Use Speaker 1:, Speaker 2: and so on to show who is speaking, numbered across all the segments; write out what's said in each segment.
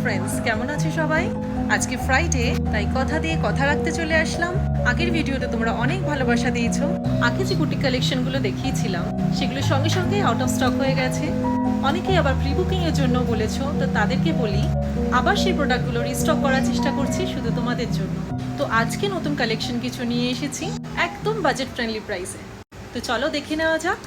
Speaker 1: Friends, কেমন আছো সবাই? আজকে ফ্রাইডে, তাই কথা দিয়ে কথা রাখতে চলে আসলাম। আগের ভিডিওতে তোমরা অনেক ভালোবাসা দিয়েছো। আগে যে বুটিক কালেকশনগুলো দেখিয়েছিলাম সেগুলো সঙ্গে সঙ্গে আউট অফ স্টক হয়ে গেছে। অনেকেই আবার প্রি বুকিং এর জন্য বলেছো, তো তাদেরকে বলি আবার সেই প্রোডাক্টগুলো রিস্টক করার চেষ্টা করছি শুধু তোমাদের জন্য। তো আজকে নতুন কালেকশন কিছু নিয়ে এসেছি একদম বাজেট ফ্রেন্ডলি প্রাইসে। তো চলো দেখে নেওয়া যাক।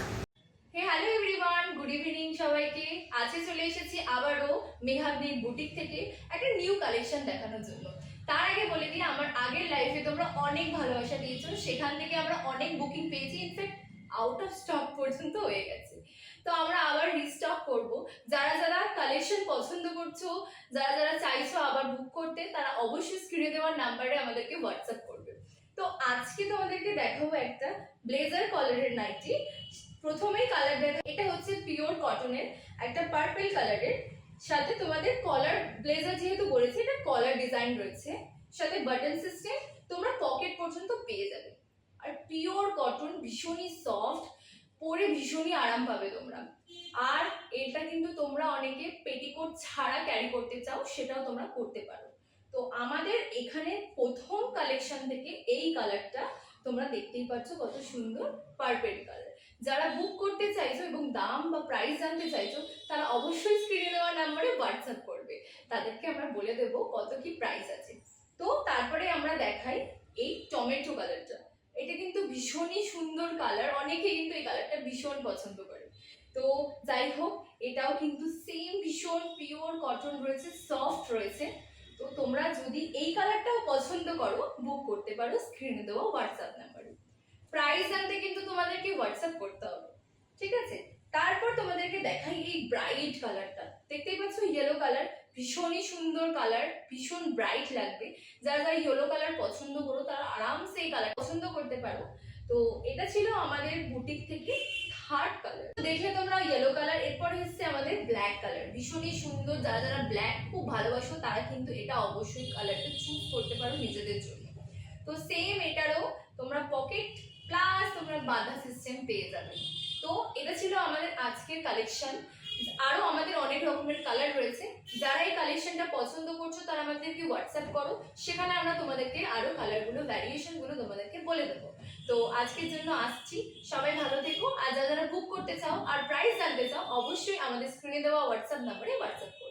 Speaker 2: হ্যালো এভরিওয়ান, গুড ইভিনিং সবাইকে। আজকে চলে এসেছি আবারও মেহাদির বুটিক থেকে একটা নিউ কালেকশন দেখানোর জন্য। তার আগে বলে দিই, আমার আগের লাইফে তোমরা অনেক ভালোবাসা দিয়েছো, সেখান থেকে আমরা অনেক বুকিং পেয়েছি, ইনফ্যাক্ট আউট অফ স্টক পর্যন্ত হয়ে গেছে। তো আমরা আবার রিস্টক করব। যারা যারা কালেকশন পছন্দ করছো, যারা যারা চাইছো আবার বুক করতে, তারা অবশ্যই স্ক্রিনে দেওয়ার নাম্বারে আমাদেরকে হোয়াটসঅ্যাপ করবে। তো আজকে তোমাদেরকে দেখাবো একটা ব্লেজার কলারের নাইটি। প্রথমেই কালার দেখা, এটা হচ্ছে পিওর কটনের একটা পার্পল কালারের সাথে তোমাদের কলার, ব্লেজার যেহেতু বলেছি এটা কলার ডিজাইন রয়েছে, সাথে বাটন সিস্টেম, তোমরা পকেট পর্যন্ত পেয়ে যাবে। আর পিওর কটন, ভীষণই সফট, পরে ভীষণই আরাম পাবে তোমরা। আর এটা কিন্তু তোমরা অনেকে পেটিকোট ছাড়া ক্যারি করতে চাও, সেটাও তোমরা করতে পারো। তো আমাদের এখানে প্রথম কালেকশন থেকে এই কালারটা তোমরা দেখতেই পাচ্ছ, কত সুন্দর পার্পল কালার। যারা বুক করতে চাইছো এবং দাম বা প্রাইস জানতে চাইছো, তারা অবশ্যই স্ক্রিনে দেওয়া নাম্বারে হোয়াটসঅ্যাপ করবে, তাদেরকে আমরা বলে দেবো কত কি প্রাইস আছে। তো তারপরে আমরা দেখাই এই টমেটো কালারটা। এটা কিন্তু ভীষণই সুন্দর কালার, অনেকে কিন্তু এই কালারটা ভীষণ পছন্দ করে। তো যাই হোক, এটাও কিন্তু সেম ভীষণ পিওর কটন রয়েছে, সফট রয়েছে। তো তোমরা যদি এই কালারটাও পছন্দ করো, বুক করতে পারো স্ক্রিনে দেওয়া হোয়াটসঅ্যাপ নাম্বারে। প্রাইস জানতে কিন্তু তোমাদেরকে হোয়াটসঅ্যাপ করতে হবে, ঠিক আছে? তারপর তোমাদেরকে দেখাই এই ব্রাইট কালারটা। দেখতেই পাচ্ছ ইয়েলো কালার, ভীষণই সুন্দর কালার, ভীষণ ব্রাইট লাগবে। যারা যারা ইয়েলো কালার পছন্দ করো, তারা আরামসে এই কালার পছন্দ করতে পারো। তো এটা ছিল আমাদের বুটিক থেকে থার্ড কালার। দেখলে তোমরা ইয়েলো কালার, এরপরে হচ্ছে আমাদের ব্ল্যাক কালার, ভীষণই সুন্দর। যারা যারা ব্ল্যাক খুব ভালোবাসো, তারা কিন্তু এটা অবশ্যই কালারটা চুজ করতে পারো নিজেদের জন্য। তো সেম এটারও তোমরা পকেট প্লাস তোমরা বাঁধা সিস্টেম পেয়ে যাবে। তো এটা ছিল আমাদের আজকের কালেকশন। আরো আমাদের অনেক রকমের কালার রয়েছে। যারা এই কালেকশনটা পছন্দ করছো, তারা আমাদেরকে হোয়াটসঅ্যাপ করো, সেখানে আমরা তোমাদেরকে আরো কালারগুলো, ভ্যারিয়েশনগুলো তোমাদেরকে বলে দেবো। তো আজকের জন্য আসছি, সবাই ভালো থেকো। আর যারা যারা বুক করতে চাও আর প্রাইস জানতে চাও, অবশ্যই আমাদের স্ক্রিনে দেওয়া হোয়াটসঅ্যাপ নাম্বারে হোয়াটসঅ্যাপ করো।